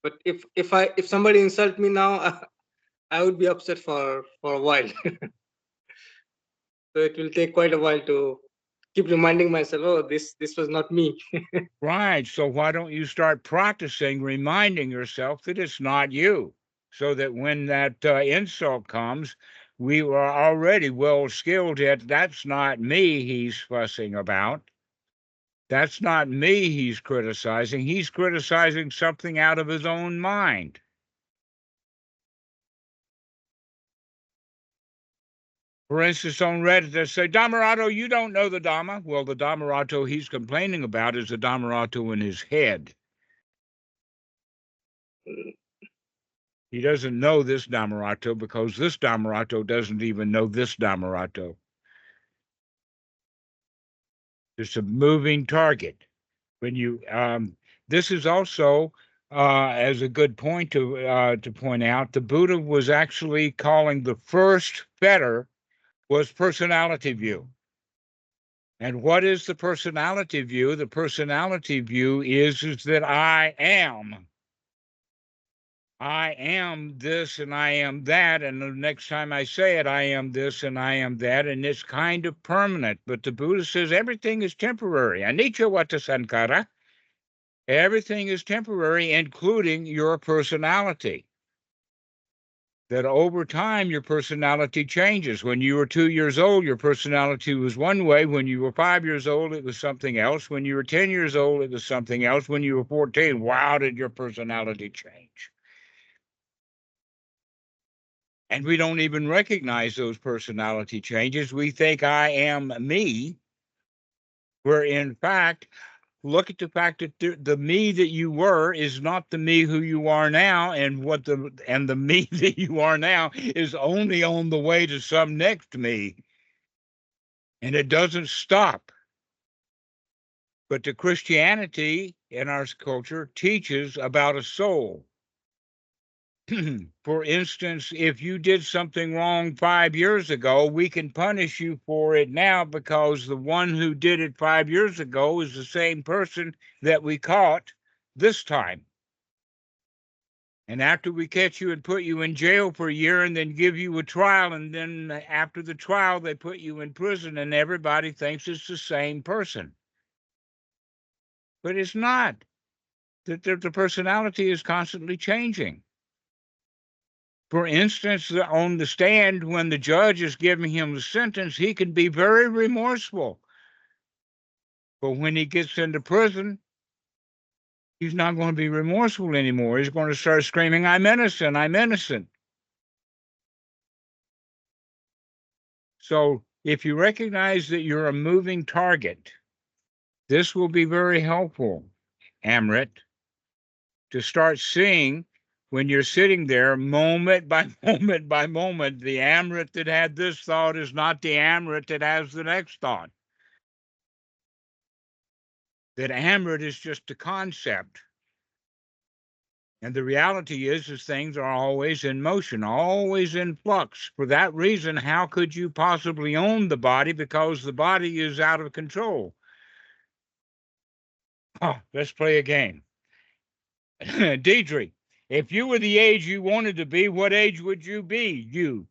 But if somebody insult me now, I would be upset for a while. So it will take quite a while to keep reminding myself, oh, this was not me. Right. So why don't you start practicing reminding yourself that it's not you, so that when that insult comes, we are already well skilled at that's not me he's fussing about. That's not me he's criticizing. He's criticizing something out of his own mind. For instance, on Reddit, they say, Dhammarato, you don't know the Dhamma. Well, the Dhammarato he's complaining about is the Dhammarato in his head. He doesn't know this Dhammarato because this Dhammarato doesn't even know this Dhammarato. It's a moving target. When you, this is also, as a good point to point out, the Buddha was actually calling the first fetter was personality view. And what is the personality view? The personality view is that I am this and I am that. And the next time I say it, I am this and I am that. And it's kind of permanent. But the Buddha says everything is temporary. Anicca vata sankhara. Everything is temporary, including your personality. that over time your personality changes. When you were 2 years old, your personality was one way. When you were 5 years old, it was something else. When you were 10 years old, it was something else. When you were 14, wow, did your personality change? And we don't even recognize those personality changes. We think I am me, where in fact, look at the fact that the me that you were is not the me who you are now, and the me that you are now is only on the way to some next me, and it doesn't stop. But the Christianity in our culture teaches about a soul. For instance, if you did something wrong 5 years ago, we can punish you for it now because the one who did it 5 years ago is the same person that we caught this time. And after we catch you and put you in jail for a year and then give you a trial, and then after the trial, they put you in prison, and everybody thinks it's the same person. But it's not. The personality is constantly changing. For instance, on the stand, when the judge is giving him the sentence, he can be very remorseful. But when he gets into prison, he's not going to be remorseful anymore. He's going to start screaming, I'm innocent, I'm innocent. So if you recognize that you're a moving target, this will be very helpful, Amrit, to start seeing when you're sitting there, moment by moment by moment, the Amrit that had this thought is not the Amrit that has the next thought. That Amrit is just a concept. And the reality is things are always in motion, always in flux. For that reason, how could you possibly own the body? Because the body is out of control. Oh, let's play a game. Deidre, if you were the age you wanted to be, what age would you be? You.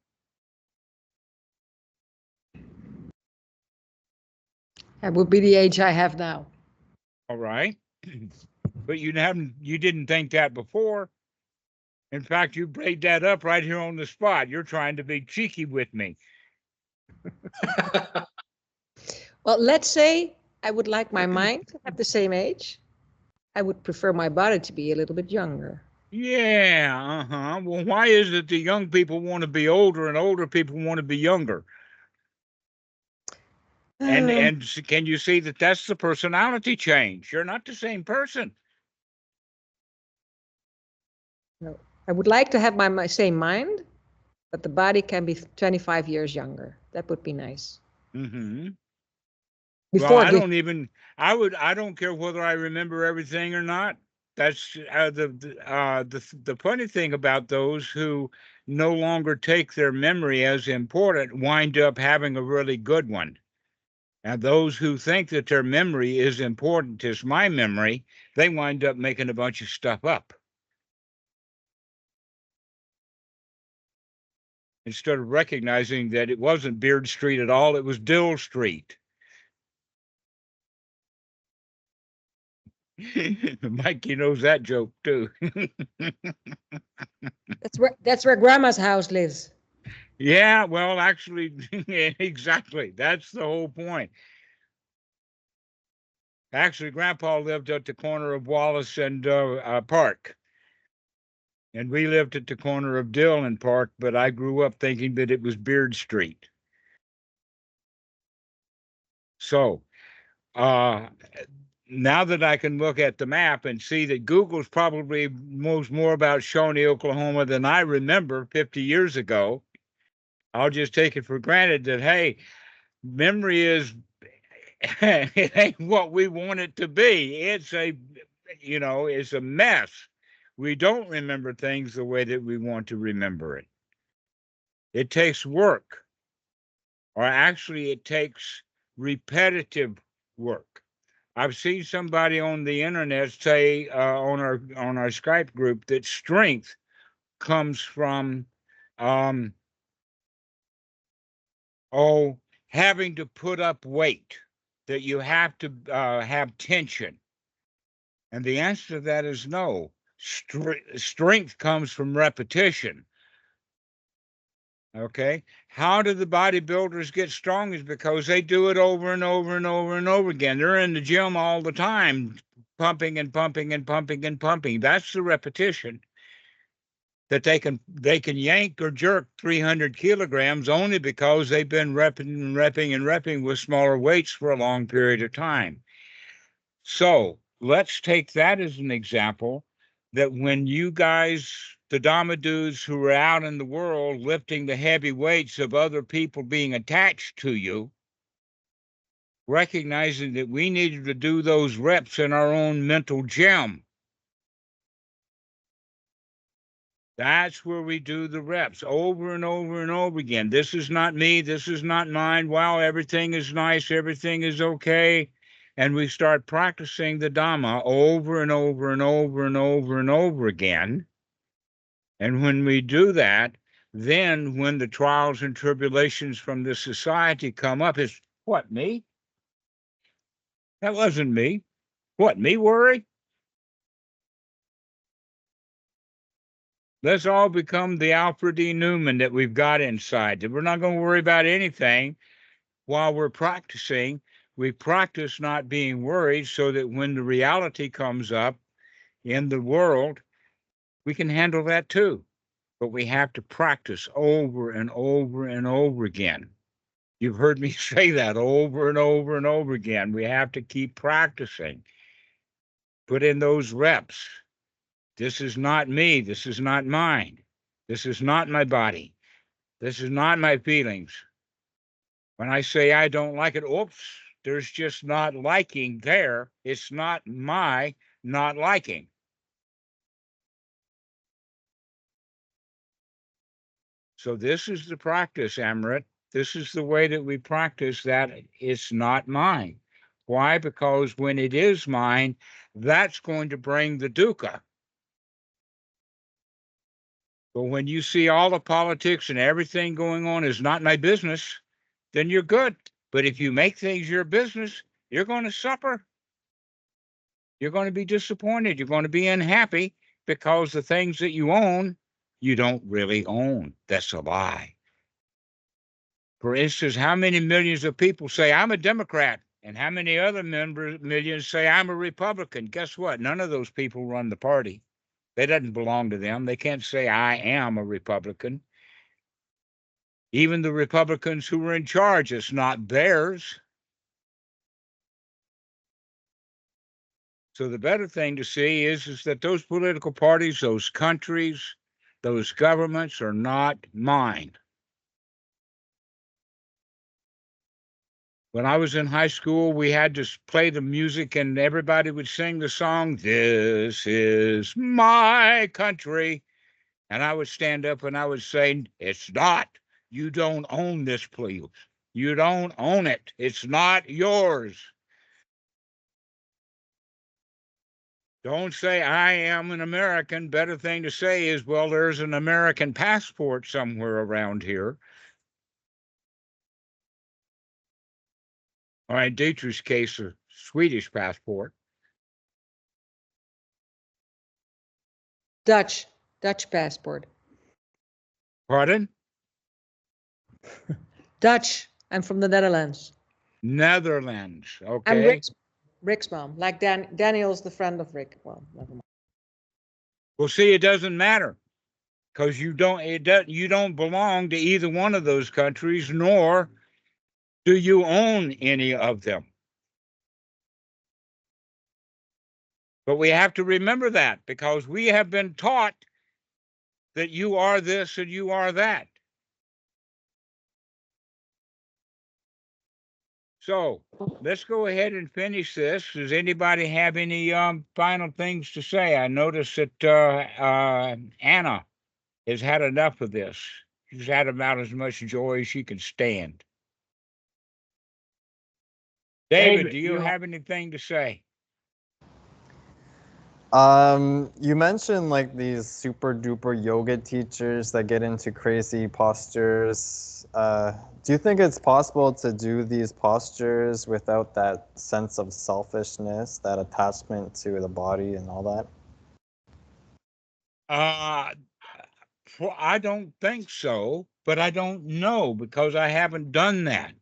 That would be the age I have now. All right. But you didn't think that before. In fact, you made that up right here on the spot. You're trying to be cheeky with me. Well, let's say I would like my mind to have the same age. I would prefer my body to be a little bit younger. Yeah, Well, why is it the young people want to be older and older people want to be younger? And can you see that that's the personality change? You're not the same person. No, I would like to have my same mind, but the body can be 25 years younger. That would be nice. Mm-hmm. Before Well, I don't care whether I remember everything or not. That's the funny thing about those who no longer take their memory as important wind up having a really good one. And those who think that their memory is important as my memory, they wind up making a bunch of stuff up. Instead of recognizing that it wasn't Beard Street at all, it was Dill Street. Mikey knows that joke too. That's where Grandma's house lives. Yeah, well, actually, exactly. That's the whole point. Actually, Grandpa lived at the corner of Wallace and Park. And we lived at the corner of Dill and Park, but I grew up thinking that it was Beard Street. So now that I can look at the map and see that Google's probably knows more about Shawnee, Oklahoma than I remember 50 years ago, I'll just take it for granted that, hey, memory is it ain't what we want it to be. It's a mess. We don't remember things the way that we want to remember it. It takes work, or actually it takes repetitive work. I've seen somebody on the internet say on our Skype group that strength comes from having to put up weight, that you have to have tension. And the answer to that is no. Strength comes from repetition. Okay. How do the bodybuilders get strong? Is because they do it over and over and over and over again. They're in the gym all the time, pumping and pumping and pumping and pumping. That's the repetition that they can yank or jerk 300 kilograms only because they've been repping and repping and repping with smaller weights for a long period of time. So let's take that as an example, that when you guys, the Dhamma dudes who are out in the world lifting the heavy weights of other people being attached to you, recognizing that we needed to do those reps in our own mental gym. That's where we do the reps over and over and over again. This is not me. This is not mine. Wow, everything is nice. Everything is okay. And we start practicing the Dhamma over and over and over and over and over again. And when we do that, then when the trials and tribulations from the society come up, it's, what, me? That wasn't me. What, me worry? Let's all become the Alfred E. Newman that we've got inside, that we're not going to worry about anything while we're practicing. We practice not being worried so that when the reality comes up in the world, we can handle that too. But we have to practice over and over and over again. You've heard me say that over and over and over again. We have to keep practicing. Put in those reps. This is not me. This is not mine. This is not my body. This is not my feelings. When I say I don't like it, oops, there's just not liking there. It's not my not liking. So this is the practice, Amrit. This is the way that we practice that it's not mine. Why? Because when it is mine, that's going to bring the dukkha. But when you see all the politics and everything going on is not my business, then you're good. But if you make things your business, you're going to suffer. You're going to be disappointed. You're going to be unhappy because the things that you own, you don't really own. That's a lie. For instance, how many millions of people say, I'm a Democrat, and how many other millions say, I'm a Republican? Guess what? None of those people run the party. They doesn't belong to them. They can't say, I am a Republican. Even the Republicans who are in charge, it's not theirs. So the better thing to see is that those political parties, those countries, those governments are not mine. When I was in high school, we had to play the music and everybody would sing the song, This is my country. And I would stand up and I would say, it's not. You don't own this place. You don't own it. It's not yours. Don't say, I am an American. Better thing to say is, well, there's an American passport somewhere around here. Or in Dietrich's case, a Swedish passport. Dutch passport. Pardon? Dutch. I'm from the Netherlands. Netherlands. Okay. I'm Rick's mom. Like Daniel's the friend of Rick. Well, never mind. Well, see, it doesn't matter because you don't belong to either one of those countries, nor do you own any of them. But we have to remember that because we have been taught that you are this and you are that. So let's go ahead and finish this. Does anybody have any final things to say? I noticed that Anna has had enough of this. She's had about as much joy as she can stand. David, do you have anything to say? You mentioned like these super duper yoga teachers that get into crazy postures. Do you think it's possible to do these postures without that sense of selfishness, that attachment to the body and all that? I don't think so, but I don't know because I haven't done that.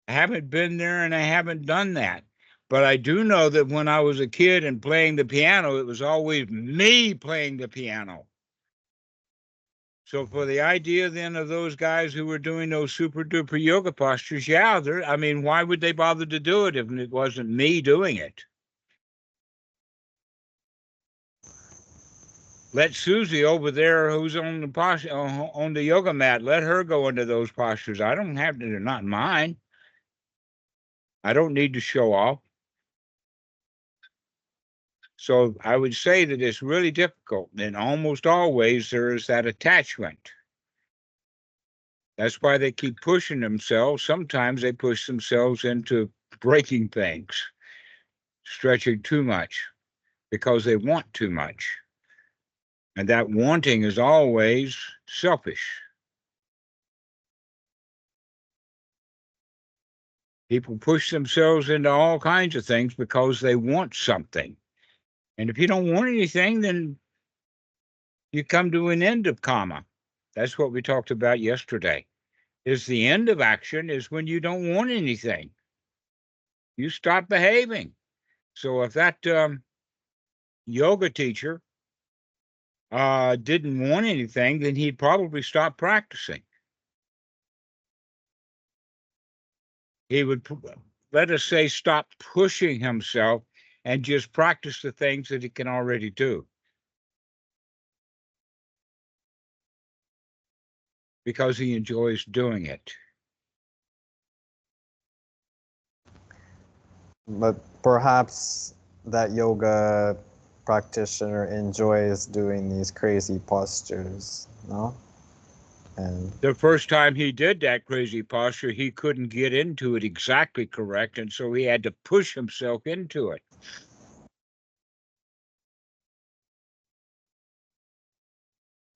I haven't been there and I haven't done that. But I do know that when I was a kid and playing the piano, it was always me playing the piano. So for the idea then of those guys who were doing those super duper yoga postures, yeah, I mean, why would they bother to do it if it wasn't me doing it? Let Susie over there, who's on the posture, on the yoga mat, let her go into those postures. I don't have to, they're not mine. I don't need to show off. So I would say that it's really difficult, and almost always there is that attachment. That's why they keep pushing themselves. Sometimes they push themselves into breaking things, stretching too much because they want too much. And that wanting is always selfish. People push themselves into all kinds of things because they want something. And if you don't want anything, then you come to an end of karma. That's what we talked about yesterday. Is the end of action is when you don't want anything. You stop behaving. So if that yoga teacher didn't want anything, then he'd probably stop practicing. He would, let us say, stop pushing himself and just practice the things that he can already do. Because he enjoys doing it. But perhaps that yoga practitioner enjoys doing these crazy postures, no? And The first time he did that crazy posture, he couldn't get into it exactly correct, and so he had to push himself into it.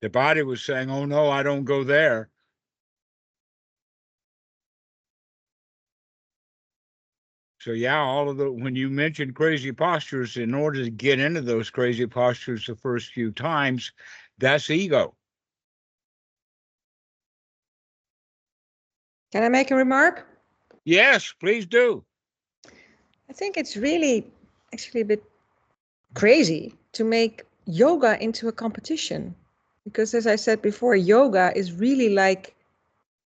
The body was saying, oh no, I don't go there. So yeah, all of the, when you mention crazy postures, in order to get into those crazy postures the first few times, that's ego. Can I make a remark? Yes, please do. I think it's really actually a bit crazy to make yoga into a competition. Because as I said before, yoga is really like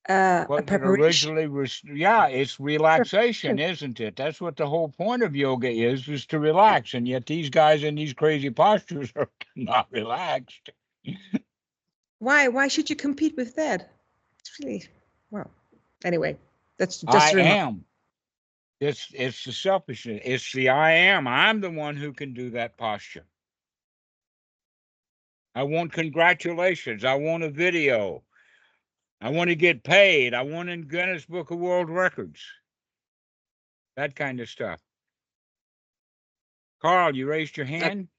a What it preparation. originally was, yeah, it's relaxation, isn't it? That's what the whole point of yoga is to relax. And yet these guys in these crazy postures are not relaxed. Why should you compete with that? It's really, well, anyway, that's just I a remark. am. It's the selfishness. It's the I am. I'm the one who can do that posture. I want congratulations. I want a video. I want to get paid. I want in Guinness Book of World Records. That kind of stuff. Carl, you raised your hand?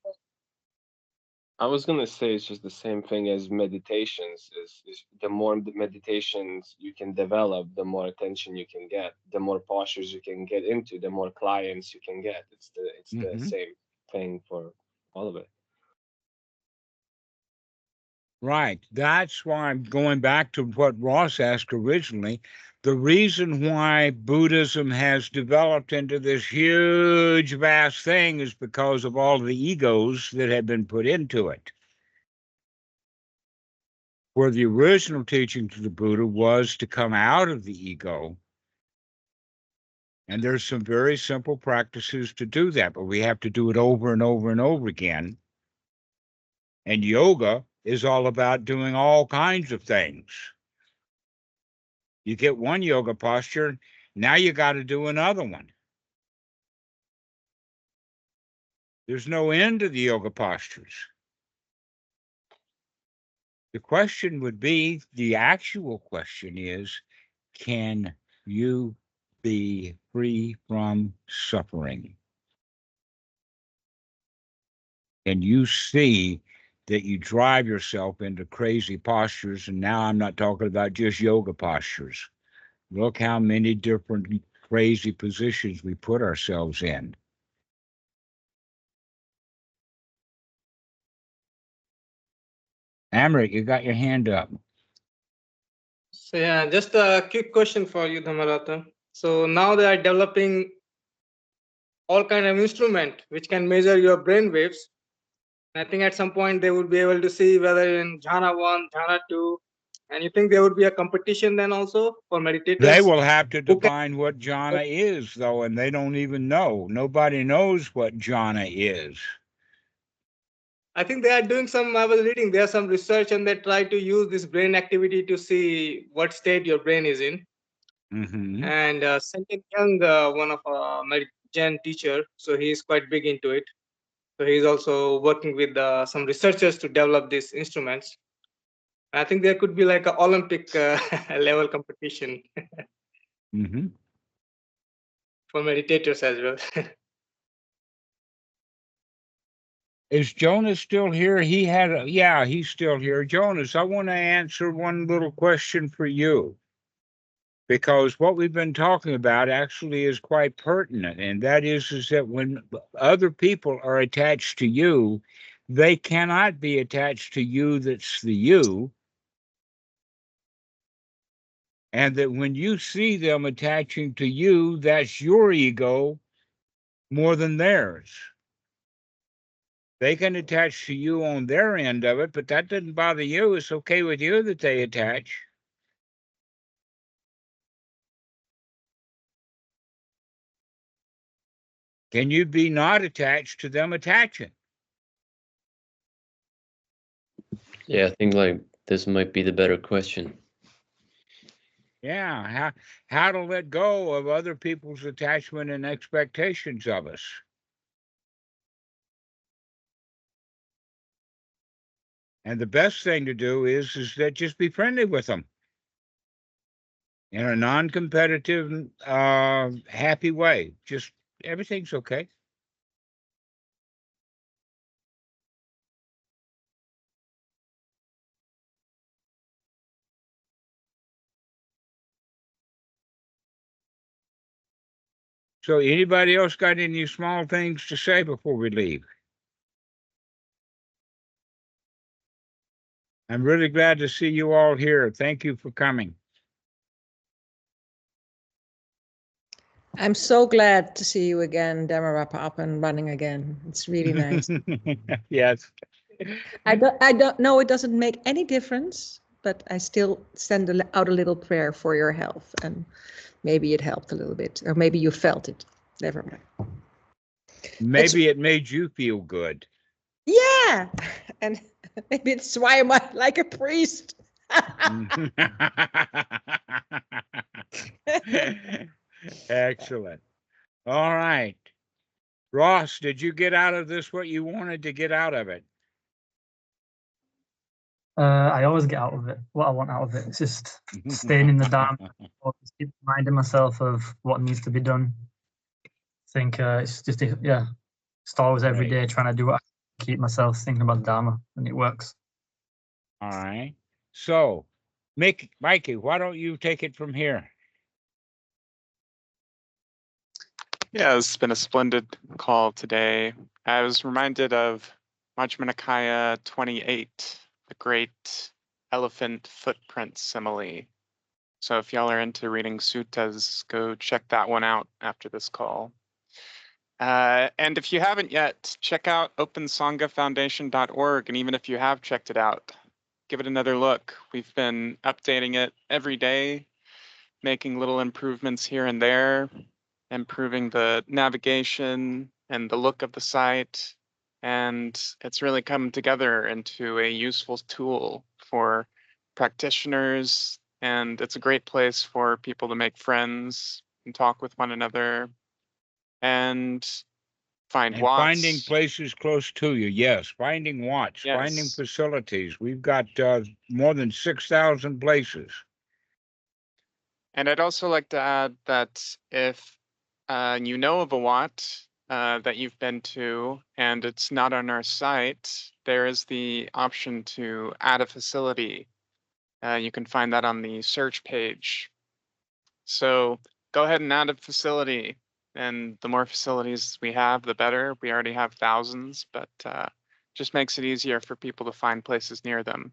I was gonna say it's just the same thing as meditations. Is the more meditations you can develop, the more attention you can get, the more postures you can get into, the more clients you can get. It's the same thing for all of it. Right. That's why I'm going back to what Ross asked originally. The reason why Buddhism has developed into this huge, vast thing is because of all the egos that have been put into it. Where the original teaching to the Buddha was to come out of the ego. And there's some very simple practices to do that, but we have to do it over and over and over again. And yoga is all about doing all kinds of things. You get one yoga posture, now you got to do another one. There's no end to the yoga postures. The question would be, the actual question is, can you be free from suffering? And you see that you drive yourself into crazy postures. And now I'm not talking about just yoga postures. Look how many different crazy positions we put ourselves in. Amrit, you got your hand up. So yeah, just a quick question for you, Dhammarato. So now they are developing all kind of instrument which can measure your brain waves. I think at some point they would be able to see whether in jhana 1, jhana 2, and you think there would be a competition then also for meditators? They will have to who can- define what jhana is, though, and they don't even know. Nobody knows what jhana is. I think they are doing some, I was reading, there's some research and they try to use this brain activity to see what state your brain is in. Mm-hmm. And Sanjay Young, one of our Jen teacher, so he's quite big into it. So he's also working with some researchers to develop these instruments. I think there could be like an Olympic level competition Mm-hmm. for meditators as well. Is Jonas still here? Yeah, he's still here. Jonas, I want to answer one little question for you, because what we've been talking about actually is quite pertinent, and that is that when other people are attached to you, they cannot be attached to you that's the you, and that when you see them attaching to you, that's your ego more than theirs. They can attach to you on their end of it, but that doesn't bother you. It's okay with you that they attach. Can you be not attached to them attaching? Yeah, I think like this might be the better question. Yeah, how to let go of other people's attachment and expectations of us. And the best thing to do is that just be friendly with them in a non-competitive, happy way. Just everything's okay. So anybody else got any small things to say before we leave? I'm really glad to see you all here. Thank you for coming. I'm so glad to see you again, Dhammarato, up and running again. It's really nice. Yes. I don't know, it doesn't make any difference, but I still send out a little prayer for your health, and maybe it helped a little bit, or maybe you felt it. Never mind. Maybe it made you feel good. Yeah, and maybe it's why I'm like a priest. Excellent. All right. Ross, did you get out of this what you wanted to get out of it? I always get out of it what I want out of it. It's just staying in the Dharma, or just keep reminding myself of what needs to be done. I think it's just, yeah, just always every day trying to do what I can, keep myself thinking about Dharma, and it works. All right. So, Mikey, why don't you take it from here? Yeah, it's been a splendid call today. I was reminded of Majjhima Nikaya 28, the great elephant footprint simile. So if y'all are into reading suttas, go check that one out after this call. And if you haven't yet, check out opensanghafoundation.org. And even if you have checked it out, give it another look. We've been updating it every day, making little improvements here and there, improving the navigation and the look of the site. And it's really come together into a useful tool for practitioners. And it's a great place for people to make friends and talk with one another and find watts. Finding places close to you. Yes. Finding watts, Yes. Finding facilities. We've got more than 6,000 places. And I'd also like to add that if you know of a Wat that you've been to and it's not on our site, there is the option to add a facility. You can find that on the search page. So go ahead and add a facility. And the more facilities we have, the better. We already have thousands, but just makes it easier for people to find places near them.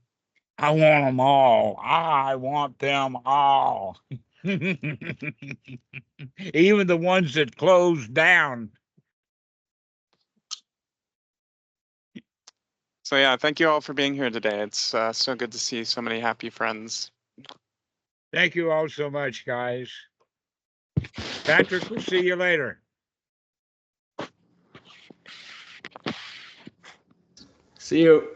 I want them all. I want them all. Even the ones that closed down. So yeah, thank you all for being here today. It's so good to see so many happy friends. Thank you all so much, guys. Patrick, we'll see you later. See you.